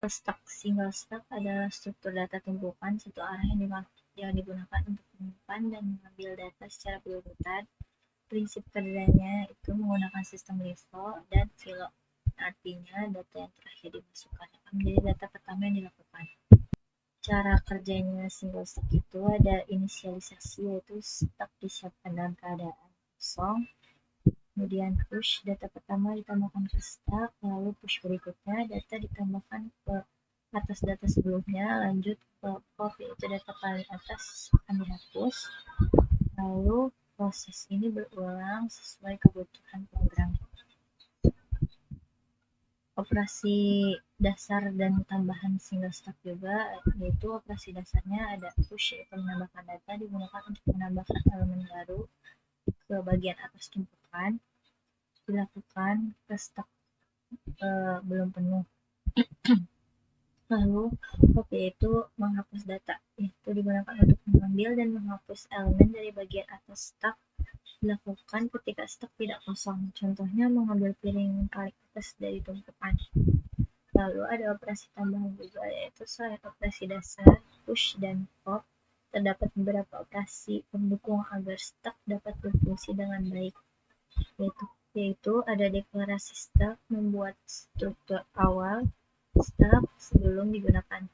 Stuck single stuck adalah struktur data tumpukan satu arah yang digunakan untuk menyimpan dan mengambil data secara berurutan. Prinsip kerjanya itu menggunakan sistem LIFO dan FILO. Artinya data yang terakhir dimasukkan akan menjadi data pertama yang dilakukan. Cara kerjanya single stuck itu ada inisialisasi, yaitu stuck disiapkan dalam keadaan kosong. Kemudian push, data pertama ditambahkan ke stuck, lalu push berikutnya data ditambahkan ke atas data sebelumnya, lanjut ke pop, yaitu data paling atas akan dihapus. Lalu proses ini berulang sesuai kebutuhan program. Operasi dasar dan tambahan single stuck juga, yaitu operasi dasarnya ada push, yaitu menambahkan data digunakan untuk menambahkan elemen baru ke bagian atas tumpukan, dilakukan ke stuck belum penuh. Lalu pop yaitu menghapus data, yaitu digunakan untuk mengambil dan menghapus elemen dari bagian atas stuck, dilakukan ketika stuck tidak kosong. Contohnya mengambil piring paling atas dari tumpukan. Lalu ada operasi tambahan juga, yaitu selain operasi dasar, push, dan pop, terdapat beberapa operasi pendukung agar stuck dapat berfungsi dengan baik, yaitu ada deklarasi stuck, membuat struktur awal stuck sebelum digunakan.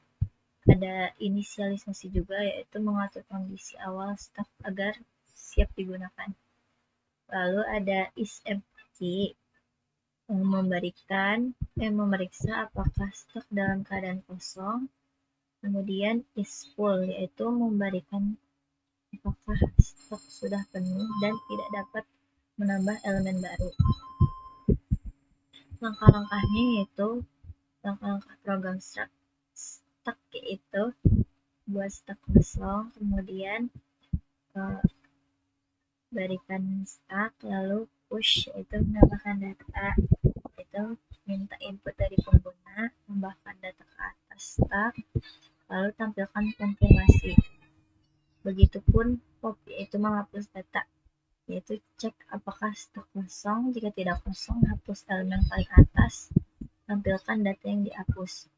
Ada inisialisasi juga, yaitu mengatur kondisi awal stuck agar siap digunakan. Lalu ada isEmpty, memeriksa apakah stok dalam keadaan kosong. Kemudian isFull, yaitu memberikan apakah stok sudah penuh dan tidak dapat menambah elemen baru. Langkah-langkahnya yaitu langkah-langkah program stuck, yaitu buat stok kosong, kemudian berikan stuck, lalu push, yaitu menambahkan data, itu minta input dari pengguna, tambahkan data ke atas stuck, lalu tampilkan konfirmasi. Begitupun pop, yaitu menghapus data, yaitu cek apakah stok kosong. Jika tidak kosong, hapus elemen paling atas, tampilkan data yang dihapus.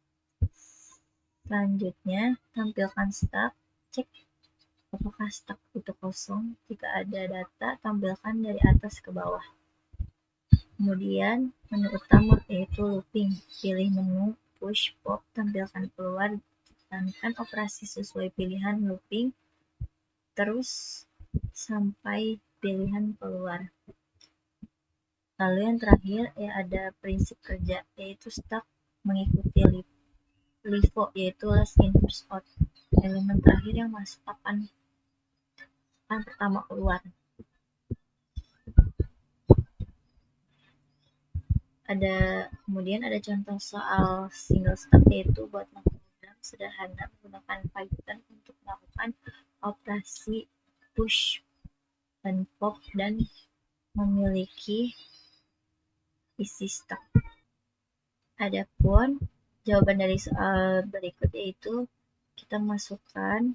Selanjutnya, tampilkan stuck, cek apakah stuck itu kosong. Jika ada data, tampilkan dari atas ke bawah. Kemudian menu utama, yaitu looping, pilih menu push, pop, tampilkan keluar, jalankan operasi sesuai pilihan looping terus sampai pilihan keluar. Lalu yang terakhir ada prinsip kerja, yaitu stuck mengikuti LIFO, yaitu last in first out. Elemen terakhir yang masuk akan pertama keluar. Kemudian ada contoh soal single stuck, yaitu buat program sederhana menggunakan Python untuk melakukan operasi push dan pop dan memiliki isi stuck. Adapun jawaban dari soal berikut, yaitu kita masukkan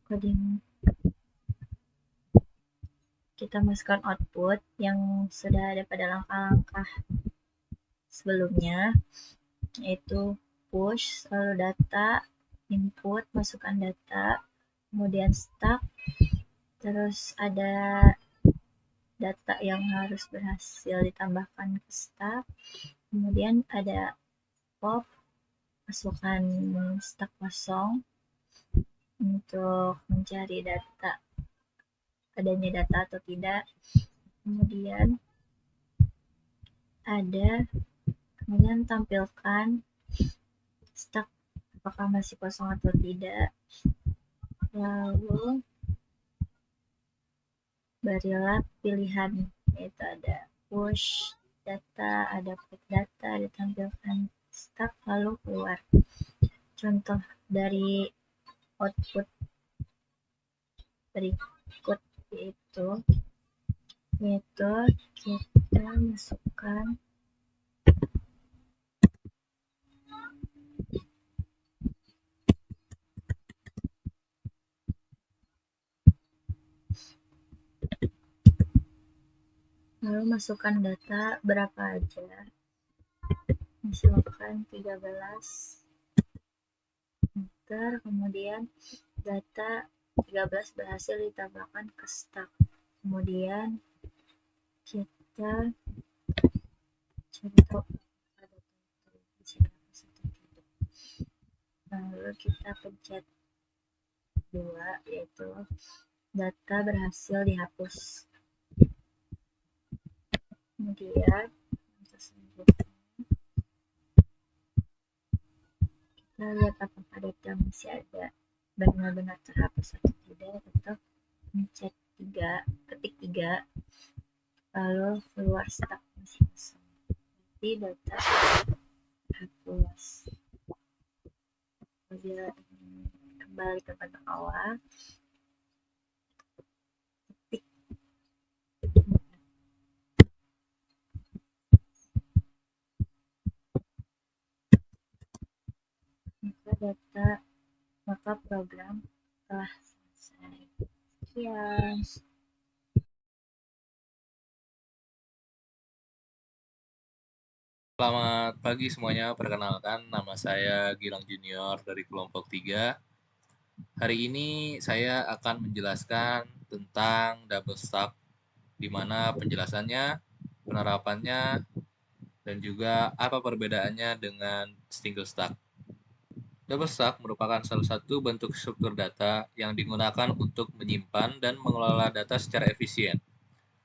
coding, kita masukkan output yang sudah ada pada langkah-langkah sebelumnya, yaitu push, lalu data, input, masukkan data, kemudian stuck, terus ada data yang harus berhasil ditambahkan ke stuck, kemudian ada pop, masukkan stuck kosong untuk mencari data, adanya data atau tidak. Kemudian tampilkan stuck apakah masih kosong atau tidak. Lalu berilah pilihan, yaitu ada push data, ada put data, ditampilkan stuck, lalu keluar. Contoh dari output berikut yaitu kita masukkan data berapa aja, misalkan 13 enter, kemudian data 13 berhasil ditambahkan ke stack. Kemudian kita cari tahu ada di sini satu tidak. Lalu kita pencet 2, yaitu data berhasil dihapus. Kemudian kita lihat apakah data masih ada benar-benar terhapus atau tidak, atau pencet 3, ketik 3, lalu keluar stack masing-masing. Jadi data terhapus. Kemudian kembali ke bentuk awal, ketik maka program telah selesai. Sekian. Selamat pagi semuanya, perkenalkan nama saya Gilang Junior dari kelompok 3. Hari ini saya akan menjelaskan tentang double stack, di mana penjelasannya, penerapannya, dan juga apa perbedaannya dengan single stack. Double stack merupakan salah satu bentuk struktur data yang digunakan untuk menyimpan dan mengelola data secara efisien.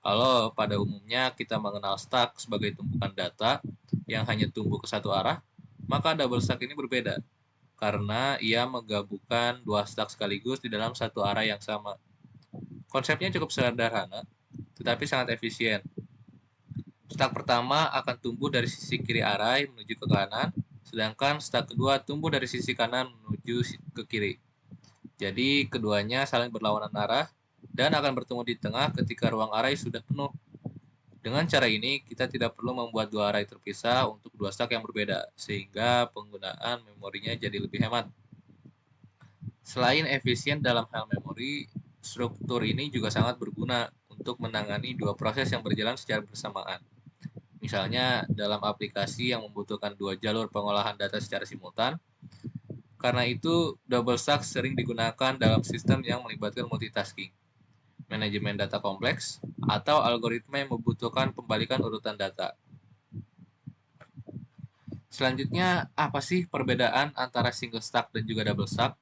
Kalau pada umumnya kita mengenal stack sebagai tumpukan data yang hanya tumbuh ke satu arah, maka double stack ini berbeda karena ia menggabungkan dua stack sekaligus di dalam satu arah yang sama. Konsepnya cukup sederhana, tetapi sangat efisien. Stack pertama akan tumbuh dari sisi kiri arah menuju ke kanan, sedangkan stack kedua tumbuh dari sisi kanan menuju ke kiri. Jadi keduanya saling berlawanan arah dan akan bertemu di tengah ketika ruang array sudah penuh. Dengan cara ini, kita tidak perlu membuat dua array terpisah untuk dua stack yang berbeda, sehingga penggunaan memorinya jadi lebih hemat. Selain efisien dalam hal memori, struktur ini juga sangat berguna untuk menangani dua proses yang berjalan secara bersamaan. Misalnya, dalam aplikasi yang membutuhkan dua jalur pengolahan data secara simultan. Karena itu, double stack sering digunakan dalam sistem yang melibatkan multitasking, manajemen data kompleks, atau algoritma yang membutuhkan pembalikan urutan data. Selanjutnya, apa sih perbedaan antara single stack dan juga double stack?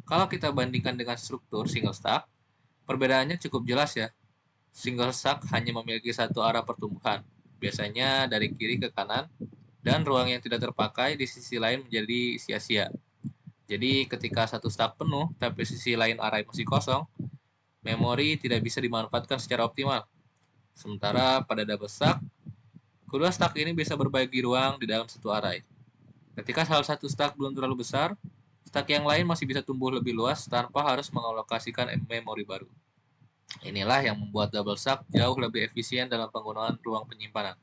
Kalau kita bandingkan dengan struktur single stack, perbedaannya cukup jelas ya. Single stack hanya memiliki satu arah pertumbuhan, biasanya dari kiri ke kanan, dan ruang yang tidak terpakai di sisi lain menjadi sia-sia. Jadi ketika satu stack penuh, tapi sisi lain array masih kosong, memori tidak bisa dimanfaatkan secara optimal. Sementara pada double stack, kedua stack ini bisa berbagi ruang di dalam satu array. Ketika salah satu stack belum terlalu besar, stack yang lain masih bisa tumbuh lebih luas tanpa harus mengalokasikan memori baru. Inilah yang membuat double stack jauh lebih efisien dalam penggunaan ruang penyimpanan.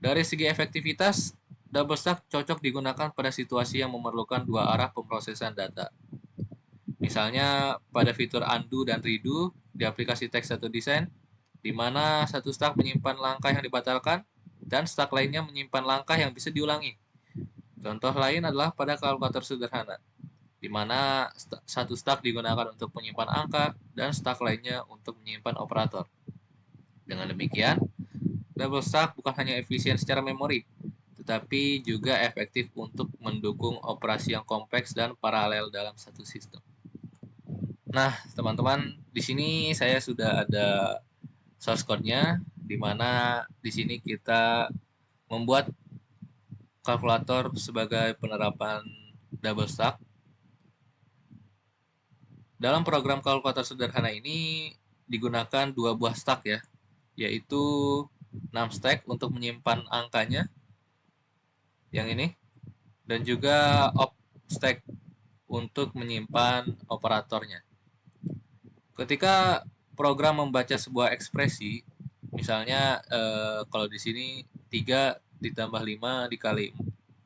Dari segi efektivitas, double stack cocok digunakan pada situasi yang memerlukan dua arah pemrosesan data. Misalnya pada fitur undo dan redo di aplikasi teks atau desain, di mana satu stack menyimpan langkah yang dibatalkan dan stack lainnya menyimpan langkah yang bisa diulangi. Contoh lain adalah pada kalkulator sederhana, di mana satu stack digunakan untuk menyimpan angka dan stack lainnya untuk menyimpan operator. Dengan demikian, double stack bukan hanya efisien secara memori, tetapi juga efektif untuk mendukung operasi yang kompleks dan paralel dalam satu sistem. Nah, teman-teman, di sini saya sudah ada source code-nya, di mana di sini kita membuat kalkulator sebagai penerapan double stack. Dalam program kalkulator sederhana ini digunakan dua buah stack ya, yaitu numstack untuk menyimpan angkanya, yang ini, dan juga opstack untuk menyimpan operatornya. Ketika program membaca sebuah ekspresi, misalnya kalau di sini 3 ditambah 5 dikali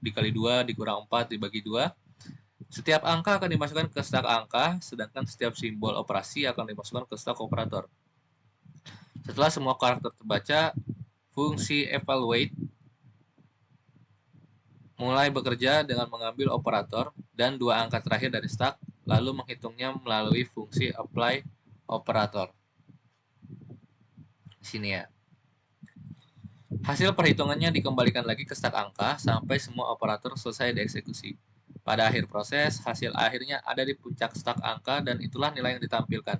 2 dikurang 4 dibagi 2, setiap angka akan dimasukkan ke stack angka, sedangkan setiap simbol operasi akan dimasukkan ke stack operator. Setelah semua karakter terbaca, fungsi evaluate mulai bekerja dengan mengambil operator dan dua angka terakhir dari stack, lalu menghitungnya melalui fungsi apply operator. Di sini ya. Hasil perhitungannya dikembalikan lagi ke stack angka sampai semua operator selesai dieksekusi. Pada akhir proses, hasil akhirnya ada di puncak stack angka dan itulah nilai yang ditampilkan.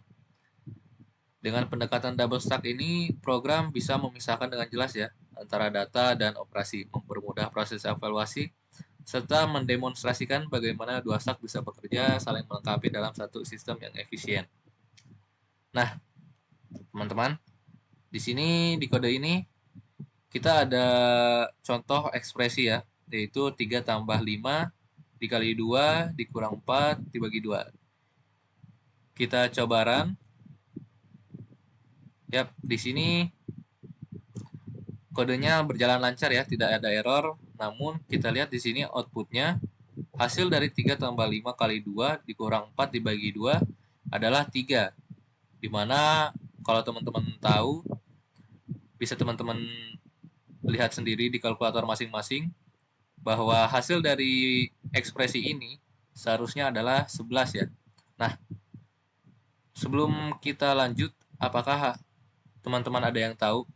Dengan pendekatan double stack ini, program bisa memisahkan dengan jelas ya antara data dan operasi, mempermudah proses evaluasi, serta mendemonstrasikan bagaimana dua stack bisa bekerja saling melengkapi dalam satu sistem yang efisien. Nah, teman-teman, di sini di kode ini kita ada contoh ekspresi ya, yaitu 3 tambah 5 dikali 2 dikurang 4 dibagi 2. Kita coba run. Yap, di sini kodenya berjalan lancar ya, tidak ada error. Namun kita lihat di sini outputnya hasil dari 3 tambah 5 kali 2 dikurang 4 dibagi 2 adalah 3. Dimana kalau teman-teman tahu, bisa teman-teman lihat sendiri di kalkulator masing-masing bahwa hasil dari ekspresi ini seharusnya adalah 11 ya. Nah, sebelum kita lanjut, apakah teman-teman ada yang tahu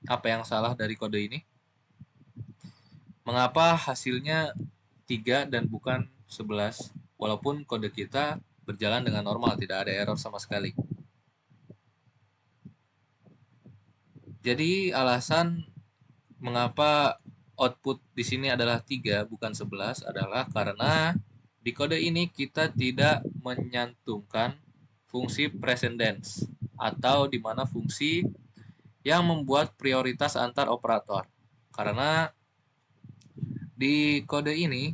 apa yang salah dari kode ini? Mengapa hasilnya 3 dan bukan 11 walaupun kode kita berjalan dengan normal, tidak ada error sama sekali. Jadi alasan mengapa output di sini adalah 3 bukan 11 adalah karena di kode ini kita tidak menyantumkan fungsi precedence atau di mana fungsi yang membuat prioritas antar operator. Karena di kode ini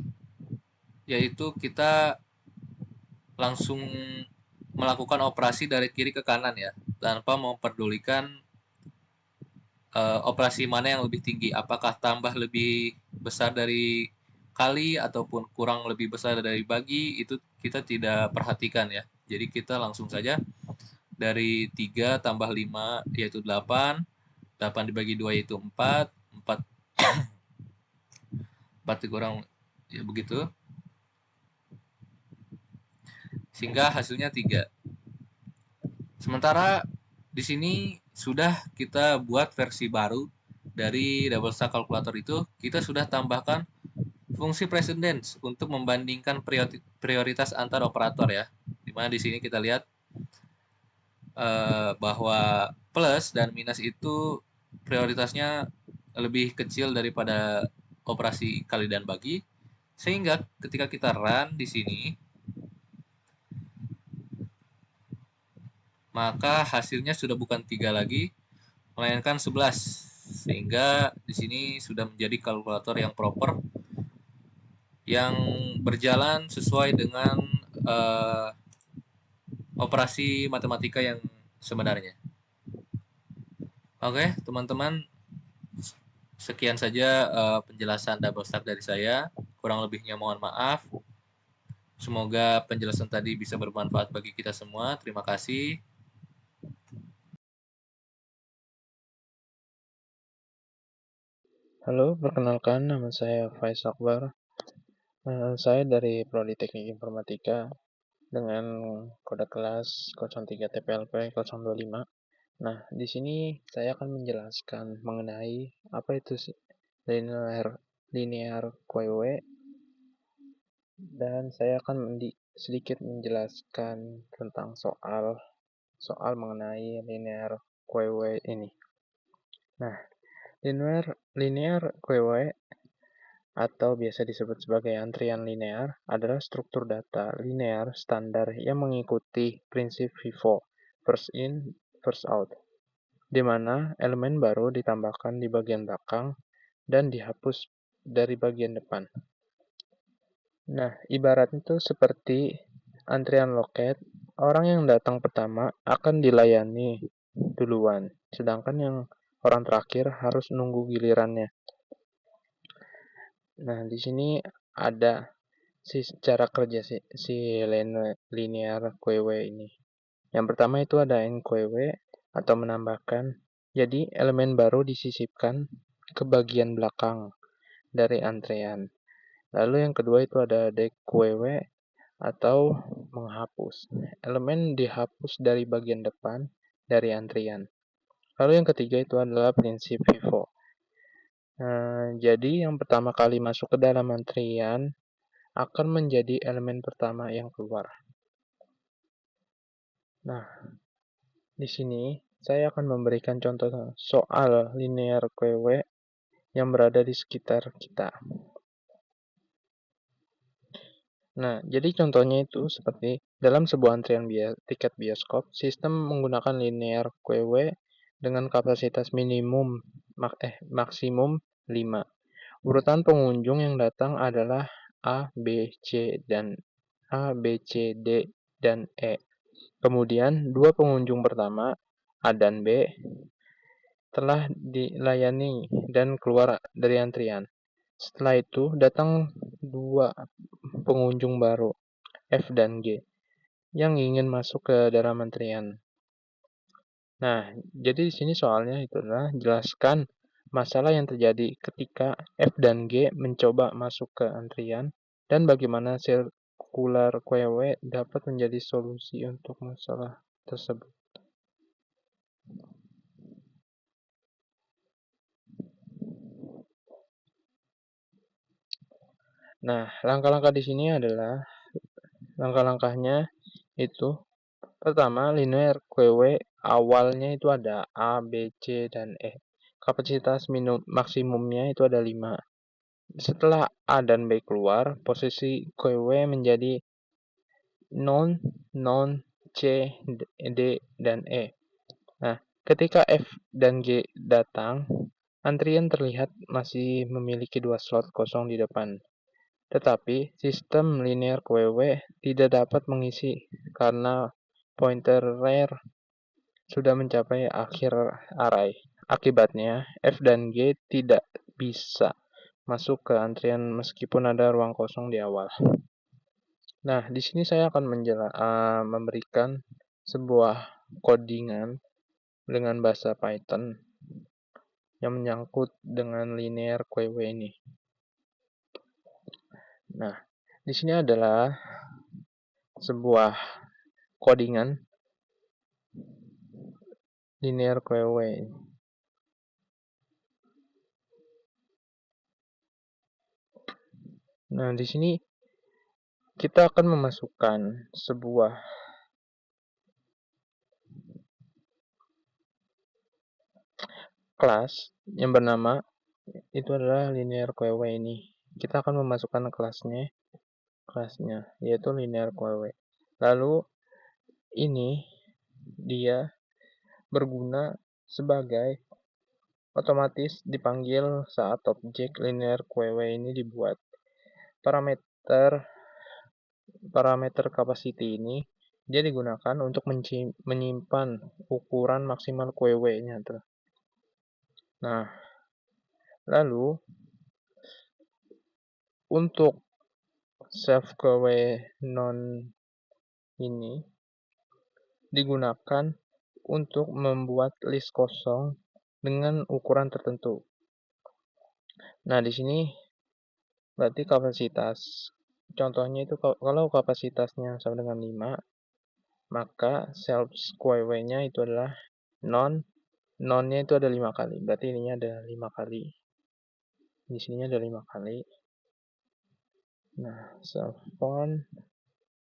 yaitu kita langsung melakukan operasi dari kiri ke kanan ya, tanpa memperdulikan operasi mana yang lebih tinggi, apakah tambah lebih besar dari kali ataupun kurang lebih besar dari bagi, itu kita tidak perhatikan ya. Jadi kita langsung saja dari 3 tambah 5 yaitu 8, 8 dibagi 2 yaitu 4, 4 4 dikurang ya begitu, sehingga hasilnya 3. Sementara di sini sudah kita buat versi baru dari double stack calculator itu, kita sudah tambahkan fungsi precedence untuk membandingkan prioritas antar operator ya. Dimana di sini kita lihat bahwa plus dan minus itu prioritasnya lebih kecil daripada operasi kali dan bagi, sehingga ketika kita run di sini maka hasilnya sudah bukan 3 lagi melainkan 11, sehingga di sini sudah menjadi kalkulator yang proper yang berjalan sesuai dengan operasi matematika yang sebenarnya. Oke, teman-teman, sekian saja penjelasan double stack dari saya. Kurang lebihnya mohon maaf. Semoga penjelasan tadi bisa bermanfaat bagi kita semua. Terima kasih. Halo, perkenalkan nama saya Faiz Akbar. Saya dari Prodi Teknik Informatika dengan kode kelas 03 TPLP 025. Nah, di sini saya akan menjelaskan mengenai apa itu linear QW, dan saya akan sedikit menjelaskan tentang soal mengenai linear QW ini. Nah, linear QW atau biasa disebut sebagai antrian linear adalah struktur data linear standar yang mengikuti prinsip FIFO, first in, first out, di mana elemen baru ditambahkan di bagian belakang dan dihapus dari bagian depan. Nah, ibaratnya itu seperti antrian loket, orang yang datang pertama akan dilayani duluan, sedangkan yang orang terakhir harus nunggu gilirannya. Nah, di sini ada cara kerja si linear QW ini. Yang pertama itu ada NQW atau menambahkan. Jadi elemen baru disisipkan ke bagian belakang dari antrean. Lalu yang kedua itu ada dequeue atau menghapus. Elemen dihapus dari bagian depan dari antrian. Lalu yang ketiga itu adalah prinsip FIFO. Jadi yang pertama kali masuk ke dalam antrian akan menjadi elemen pertama yang keluar. Nah, di sini saya akan memberikan contoh soal linear QW yang berada di sekitar kita. Nah, jadi contohnya itu seperti dalam sebuah antrian tiket bioskop, sistem menggunakan linear QW dengan kapasitas maksimum 5. Urutan pengunjung yang datang adalah A, B, C, D, dan E. Kemudian, dua pengunjung pertama, A dan B, telah dilayani dan keluar dari antrian. Setelah itu, datang dua pengunjung baru, F dan G, yang ingin masuk ke dalam antrian. Nah, jadi di sini soalnya itu adalah jelaskan masalah yang terjadi ketika F dan G mencoba masuk ke antrian dan bagaimana sirkular QW dapat menjadi solusi untuk masalah tersebut. Nah, langkah-langkah di sini adalah langkah-langkahnya itu pertama, linear QW awalnya itu ada A, B, C, dan E. Kapasitas maksimumnya itu ada 5. Setelah A dan B keluar, posisi QW menjadi non, C, D, dan E. Nah, ketika F dan G datang, antrian terlihat masih memiliki 2 slot kosong di depan. Tetapi, sistem linear QW tidak dapat mengisi karena pointer rare sudah mencapai akhir array. Akibatnya, F dan G tidak bisa masuk ke antrian meskipun ada ruang kosong di awal. Nah, di sini saya akan memberikan sebuah codingan dengan bahasa Python yang menyangkut dengan linear QW ini. Nah, di sini adalah sebuah codingan linear QW. Nah, di sini kita akan memasukkan sebuah kelas yang bernama itu adalah linear QW ini. Kita akan memasukkan kelasnya yaitu linear QW. Lalu ini dia berguna sebagai otomatis dipanggil saat objek linear QW ini dibuat. Parameter capacity ini dia digunakan untuk menyimpan ukuran maksimal QW-nya. Nah, lalu untuk self QW non ini digunakan untuk membuat list kosong dengan ukuran tertentu. Nah, di sini berarti kapasitas. Contohnya itu kalau kapasitasnya sama dengan 5, maka self QW-nya itu adalah non-nya itu ada 5 kali. Berarti ininya ada 5 kali. Di sininya ada 5 kali. Nah, self on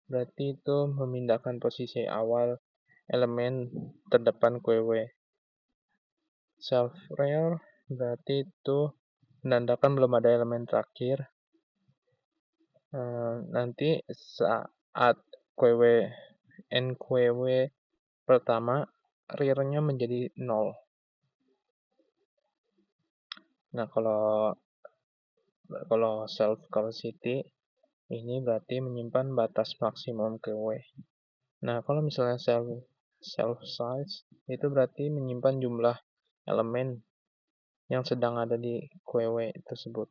berarti itu memindahkan posisi awal elemen terdepan QW. Self rare berarti itu menandakan belum ada elemen terakhir. Nanti saat NQW pertama rear-nya menjadi 0. Nah, kalau self capacity ini berarti menyimpan batas maksimum QW. Nah, kalau misalnya self size itu berarti menyimpan jumlah elemen yang sedang ada di QW tersebut.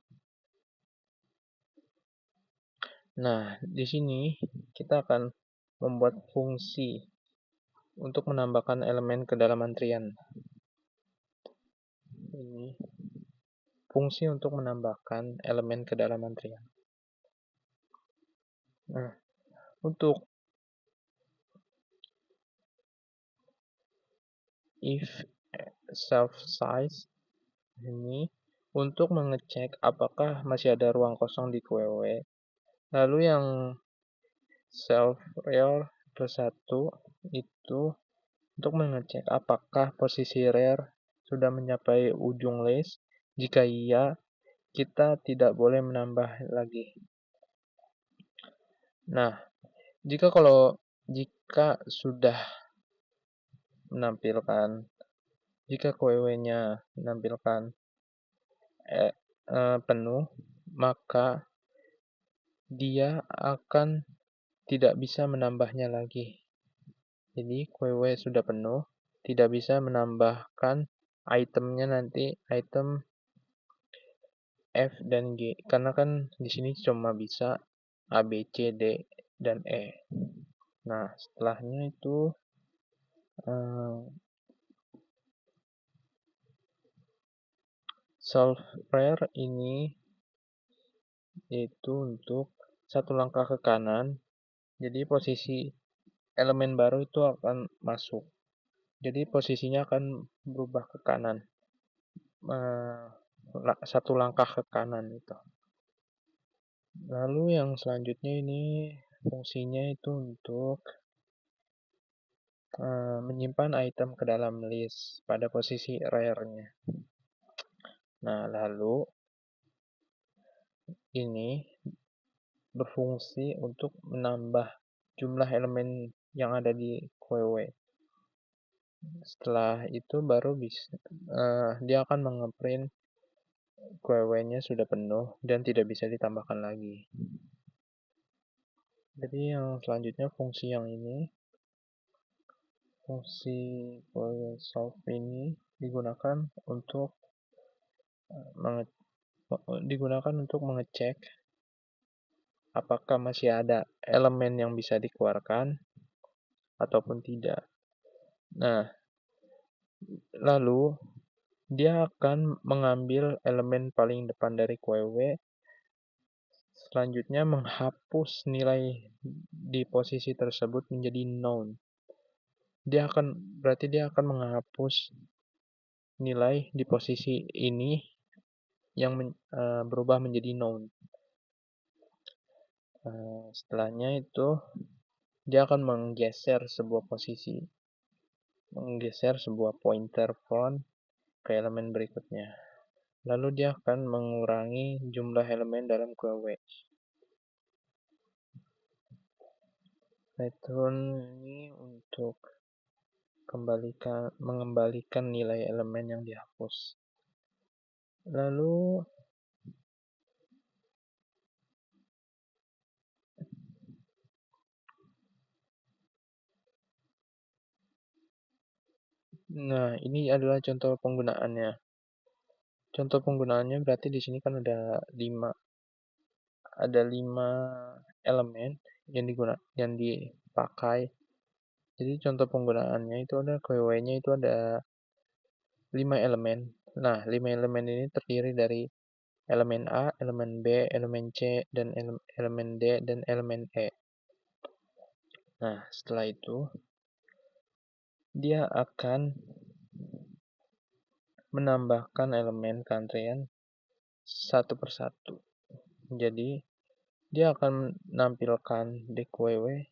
Nah, di sini kita akan membuat fungsi untuk menambahkan elemen ke dalam antrian. Ini fungsi untuk menambahkan elemen ke dalam antrian. Nah, untuk if self size ini untuk mengecek apakah masih ada ruang kosong di QW. Lalu yang self real plus 1 itu untuk mengecek apakah posisi rare sudah mencapai ujung list. Jika iya, kita tidak boleh menambah lagi. Nah, jika sudah menampilkan, jika QW-nya menampilkan penuh, maka dia akan tidak bisa menambahnya lagi. Jadi QW sudah penuh, tidak bisa menambahkan itemnya nanti item F dan G, karena kan di sini cuma bisa A, B, C, D, dan E. Nah, setelahnya itu solve rare ini itu untuk satu langkah ke kanan, jadi posisi elemen baru itu akan masuk. Jadi posisinya akan berubah ke kanan, satu langkah ke kanan itu. Lalu yang selanjutnya ini fungsinya itu untuk menyimpan item ke dalam list pada posisi rare-nya. Nah, lalu ini berfungsi untuk menambah jumlah elemen yang ada di QW. Setelah itu baru dia akan mengeprint QW-nya sudah penuh dan tidak bisa ditambahkan lagi. Jadi yang selanjutnya fungsi yang ini, fungsi solve ini digunakan untuk mengecek apakah masih ada elemen yang bisa dikeluarkan ataupun tidak. Nah, lalu dia akan mengambil elemen paling depan dari QW, selanjutnya menghapus nilai di posisi tersebut menjadi known. Berarti dia akan menghapus nilai di posisi ini yang berubah menjadi known. Setelahnya itu dia akan menggeser sebuah pointer front ke elemen berikutnya. Lalu dia akan mengurangi jumlah elemen dalam QW. Return ini untuk mengembalikan nilai elemen yang dihapus. Lalu ini adalah contoh penggunaannya. Contoh penggunaannya berarti di sini kan ada 5 elemen yang dipakai. Jadi contoh penggunaannya itu ada QW-nya itu ada 5 elemen. Nah, 5 elemen ini terdiri dari elemen A, elemen B, elemen C, dan elemen D, dan elemen E. Nah, setelah itu dia akan menambahkan elemen keantrian satu persatu. Jadi dia akan menampilkan DQW,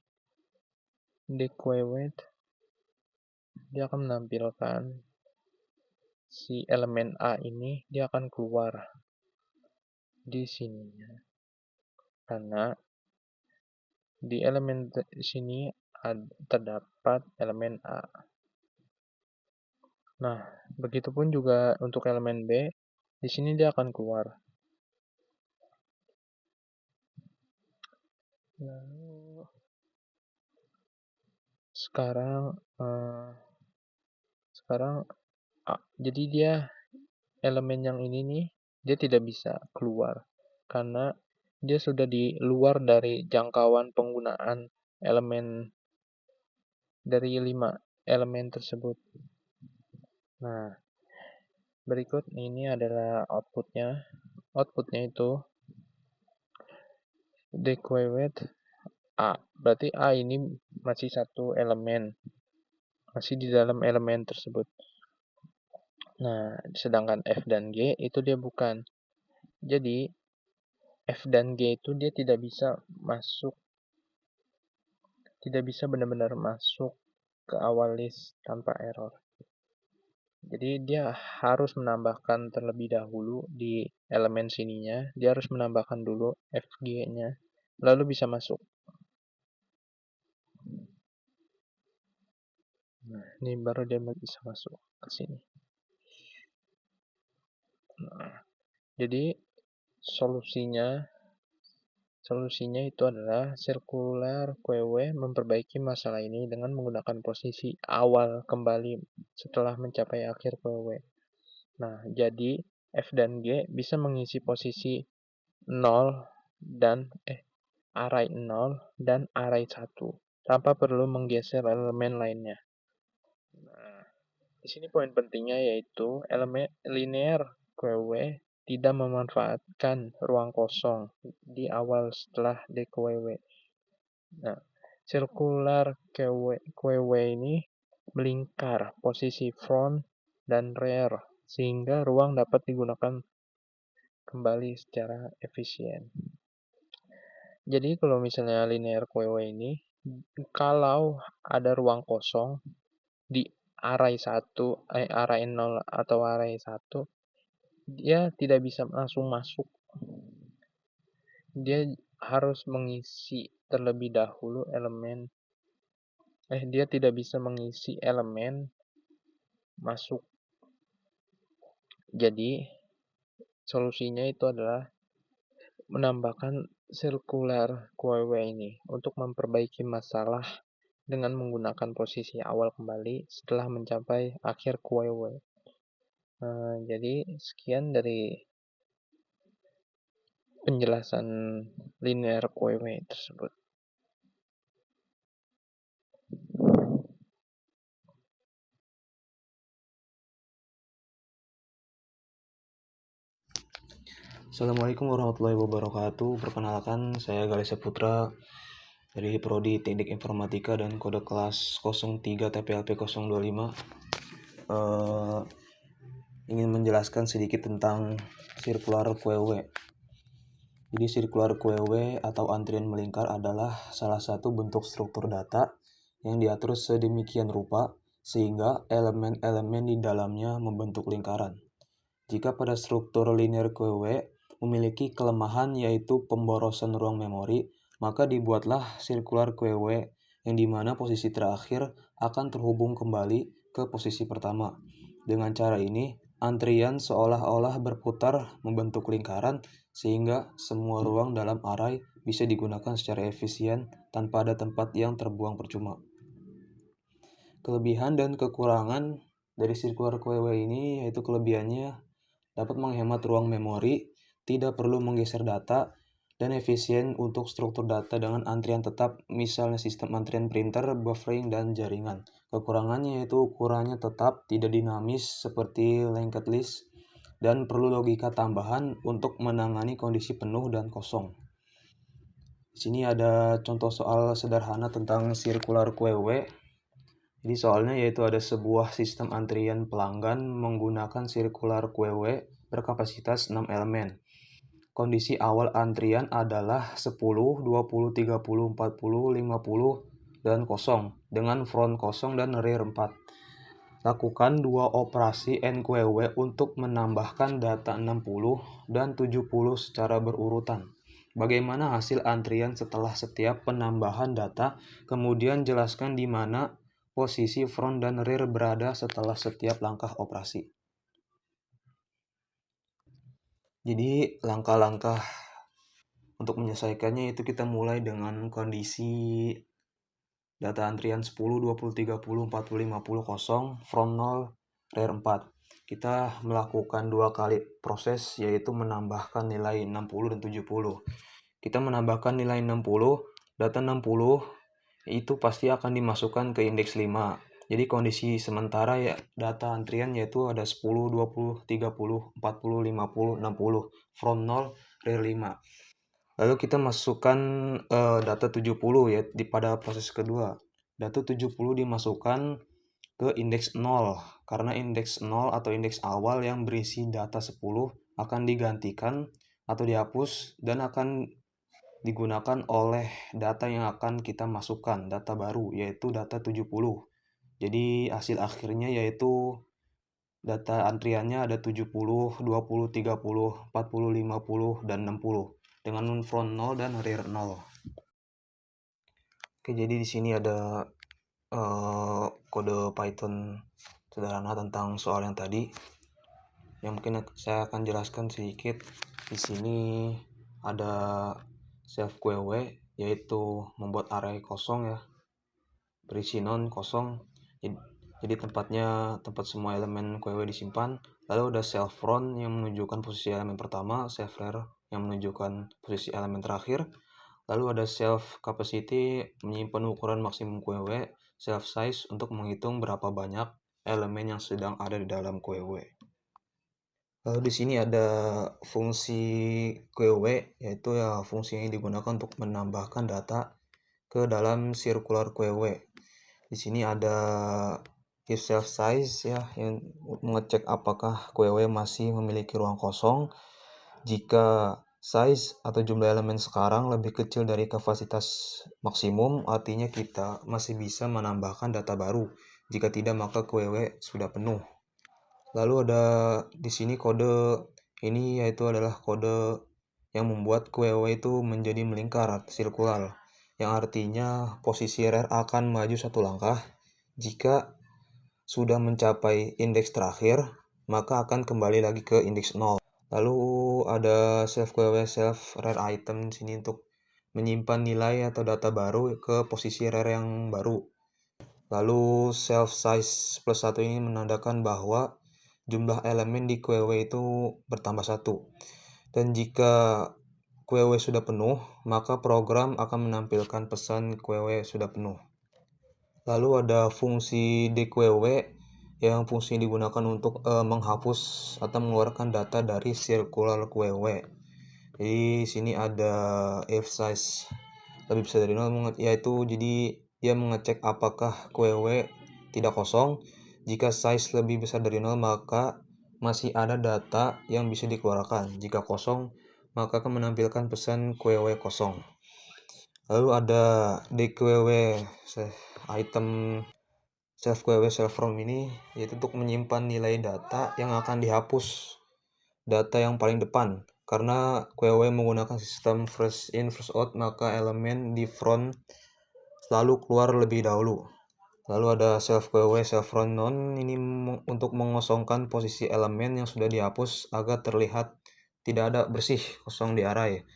dia akan menampilkan si elemen A ini, dia akan keluar di sini, karena di elemen sini terdapat elemen A. Nah, begitupun juga untuk elemen B, di sini dia akan keluar. Lalu sekarang jadi dia elemen yang ini nih, dia tidak bisa keluar karena dia sudah di luar dari jangkauan penggunaan elemen dari 5 elemen tersebut. Nah, berikut ini adalah outputnya. Outputnya itu DQW A. Berarti A ini masih satu elemen, masih di dalam elemen tersebut. Nah, sedangkan F dan G itu dia bukan. Jadi, F dan G itu dia tidak bisa benar-benar masuk ke awal list tanpa error. Jadi dia harus menambahkan terlebih dahulu di elemen sininya, dia harus menambahkan dulu FG-nya, lalu bisa masuk. Nah, ini baru dia bisa masuk ke sini. Nah, jadi solusinya itu adalah sirkular QW memperbaiki masalah ini dengan menggunakan posisi awal kembali setelah mencapai akhir QW. Nah, jadi F dan G bisa mengisi posisi 0 dan array 0 dan array 1 tanpa perlu menggeser elemen lainnya. Nah, di sini poin pentingnya yaitu elemen linear QW tidak memanfaatkan ruang kosong di awal setelah DQW. Nah, sirkular QW ini melingkar posisi front dan rear sehingga ruang dapat digunakan kembali secara efisien. Jadi kalau misalnya linear QW ini, kalau ada ruang kosong di array 1, array 0 atau array 1, dia tidak bisa langsung masuk. Dia harus mengisi terlebih dahulu elemen. Dia tidak bisa mengisi elemen masuk. Jadi, solusinya itu adalah menambahkan sirkular QW ini untuk memperbaiki masalah dengan menggunakan posisi awal kembali setelah mencapai akhir QW. Jadi sekian dari penjelasan linear QW tersebut. Assalamualaikum warahmatullahi wabarakatuh. Perkenalkan, saya Galih Putra dari Prodi Teknik Informatika dan kode kelas 03 TPLP 025. Ingin menjelaskan sedikit tentang sirkular QW. Jadi sirkular QW atau antrian melingkar adalah salah satu bentuk struktur data yang diatur sedemikian rupa sehingga elemen-elemen di dalamnya membentuk lingkaran. Jika pada struktur linear QW memiliki kelemahan yaitu pemborosan ruang memori, maka dibuatlah sirkular QW yang dimana posisi terakhir akan terhubung kembali ke posisi pertama. Dengan cara ini, antrian seolah-olah berputar membentuk lingkaran sehingga semua ruang dalam array bisa digunakan secara efisien tanpa ada tempat yang terbuang percuma. Kelebihan dan kekurangan dari sirkular QW ini yaitu kelebihannya dapat menghemat ruang memori, tidak perlu menggeser data, dan efisien untuk struktur data dengan antrian tetap, misalnya sistem antrian printer, buffering, dan jaringan. Kekurangannya yaitu ukurannya tetap, tidak dinamis seperti linked list, dan perlu logika tambahan untuk menangani kondisi penuh dan kosong. Di sini ada contoh soal sederhana tentang sirkular QW. Jadi soalnya yaitu ada sebuah sistem antrian pelanggan menggunakan sirkular QW berkapasitas 6 elemen. Kondisi awal antrian adalah 10, 20, 30, 40, 50, dan kosong dengan front kosong dan rear 4. Lakukan dua operasi NQW untuk menambahkan data 60 dan 70 secara berurutan. Bagaimana hasil antrian setelah setiap penambahan data? Kemudian jelaskan di mana posisi front dan rear berada setelah setiap langkah operasi. Jadi langkah-langkah untuk menyelesaikannya itu kita mulai dengan kondisi data antrian 10, 20, 30, 40, 50 kosong, front 0, rear 4. Kita melakukan dua kali proses yaitu menambahkan nilai 60 dan 70. Kita menambahkan nilai 60, data 60 itu pasti akan dimasukkan ke indeks 5. Jadi kondisi sementara ya data antrian yaitu ada 10, 20, 30, 40, 50, 60, front 0, rear 5. Lalu kita masukkan data 70 ya pada proses kedua. Data 70 dimasukkan ke indeks 0 karena indeks 0 atau indeks awal yang berisi data 10 akan digantikan atau dihapus dan akan digunakan oleh data yang akan kita masukkan, data baru yaitu data 70. Jadi hasil akhirnya yaitu data antriannya ada 70, 20, 30, 40, 50, dan 60 dengan front 0 dan rear 0. Oke, jadi di sini ada kode Python sederhana tentang soal yang tadi. Yang mungkin saya akan jelaskan sedikit. Di sini ada self QW yaitu membuat array kosong ya, berisi non kosong. Jadi tempat semua elemen QW disimpan. Lalu ada self front yang menunjukkan posisi elemen pertama, self rear yang menunjukkan posisi elemen terakhir. Lalu ada self capacity menyimpan ukuran maksimum QW, self size untuk menghitung berapa banyak elemen yang sedang ada di dalam QW. Lalu di sini ada fungsi QW yaitu ya fungsi yang digunakan untuk menambahkan data ke dalam circular QW. Di sini ada if self size ya yang mengecek apakah QW masih memiliki ruang kosong. Jika size atau jumlah elemen sekarang lebih kecil dari kapasitas maksimum, artinya kita masih bisa menambahkan data baru. Jika tidak, maka QW sudah penuh. Lalu ada di sini kode ini yaitu adalah kode yang membuat QW itu menjadi melingkar, sirkular, yang artinya posisi rear akan maju satu langkah. Jika sudah mencapai indeks terakhir, maka akan kembali lagi ke indeks 0. Lalu ada self QW self rear item di sini untuk menyimpan nilai atau data baru ke posisi rear yang baru. Lalu self size plus 1 ini menandakan bahwa jumlah elemen di QW itu bertambah 1. Dan jika QW sudah penuh, maka program akan menampilkan pesan QW sudah penuh. Lalu ada fungsi dqw yang fungsi digunakan untuk menghapus atau mengeluarkan data dari circular QW. Jadi sini ada if size lebih besar dari 0 yaitu jadi dia mengecek apakah QW tidak kosong. Jika size lebih besar dari 0 maka masih ada data yang bisa dikeluarkan. Jika kosong maka akan menampilkan pesan QW kosong. Lalu ada dqw item self QW self from ini yaitu untuk menyimpan nilai data yang akan dihapus data yang paling depan. Karena QW menggunakan sistem first in first out, maka elemen di front selalu keluar lebih dahulu. Lalu ada self QW self front non ini untuk mengosongkan posisi elemen yang sudah dihapus agar terlihat tidak ada bersih kosong di array.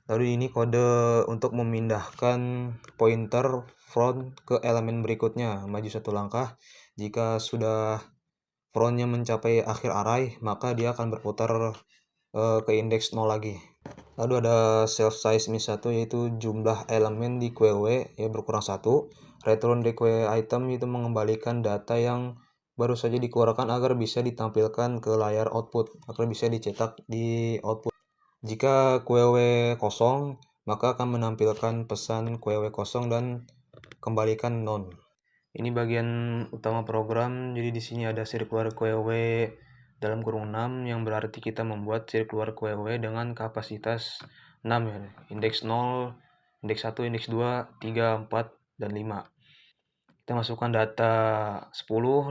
Lalu ini kode untuk memindahkan pointer front ke elemen berikutnya, maju satu langkah. Jika sudah frontnya mencapai akhir array, maka dia akan berputar ke indeks 0 lagi. Lalu ada self size min 1 yaitu jumlah elemen di QW ya berkurang 1. Return dqw item itu mengembalikan data yang baru saja dikeluarkan agar bisa ditampilkan ke layar output, agar bisa dicetak di output. Jika QW kosong, maka akan menampilkan pesan QW kosong dan kembalikan non. Ini bagian utama program. Jadi di sini ada circular QW dalam kurung 6 yang berarti kita membuat circular QW dengan kapasitas 6 ya. Indeks 0, indeks 1, indeks 2, 3, 4, dan 5. Kita masukkan data 10, 20,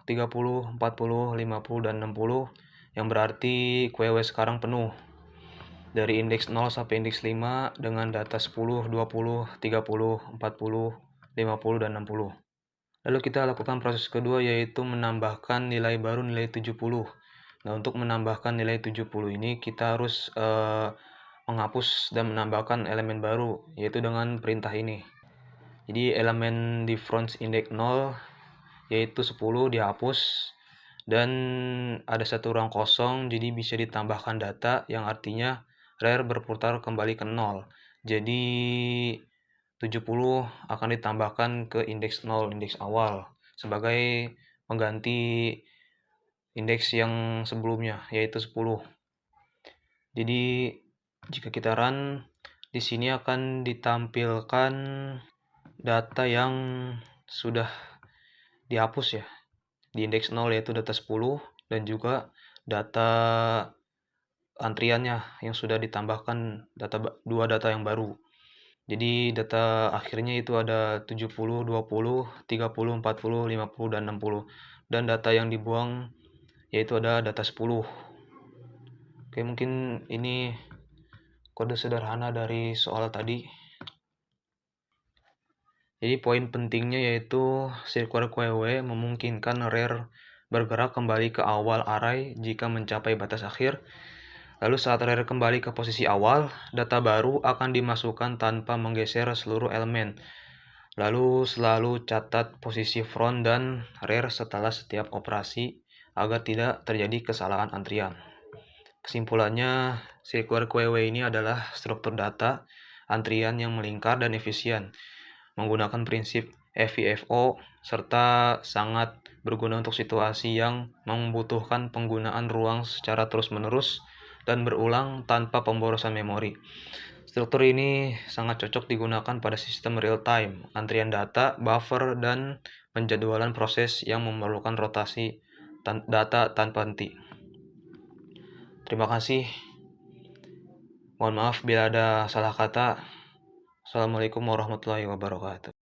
30, 40, 50, dan 60 yang berarti QW sekarang penuh. Dari indeks 0 sampai indeks 5 dengan data 10, 20, 30, 40, 50, dan 60. Lalu kita lakukan proses kedua yaitu menambahkan nilai baru nilai 70. Nah, untuk menambahkan nilai 70 ini kita harus menghapus dan menambahkan elemen baru yaitu dengan perintah ini. Jadi elemen di front index 0 yaitu 10 dihapus dan ada satu ruang kosong jadi bisa ditambahkan data yang artinya rear berputar kembali ke 0. Jadi 70 akan ditambahkan ke indeks 0, indeks awal sebagai pengganti indeks yang sebelumnya yaitu 10. Jadi Jika kita run, di sini akan ditampilkan data yang sudah dihapus ya, di indeks 0 yaitu data 10 dan juga data antriannya yang sudah ditambahkan dua data yang baru. Jadi data akhirnya itu ada 70, 20, 30, 40, 50, dan 60. Dan data yang dibuang yaitu ada data 10. Oke, mungkin ini kode sederhana dari soal tadi. Jadi poin pentingnya yaitu circular QW memungkinkan rare bergerak kembali ke awal array jika mencapai batas akhir. Lalu saat rare kembali ke posisi awal, data baru akan dimasukkan tanpa menggeser seluruh elemen. Lalu selalu catat posisi front dan rare setelah setiap operasi agar tidak terjadi kesalahan antrian. Kesimpulannya, circular QW ini adalah struktur data antrian yang melingkar dan efisien, menggunakan prinsip FIFO, serta sangat berguna untuk situasi yang membutuhkan penggunaan ruang secara terus-menerus dan berulang tanpa pemborosan memori. Struktur ini sangat cocok digunakan pada sistem real-time, antrian data, buffer, dan penjadwalan proses yang memerlukan rotasi data tanpa henti. Terima kasih. Mohon maaf bila ada salah kata. Assalamualaikum warahmatullahi wabarakatuh.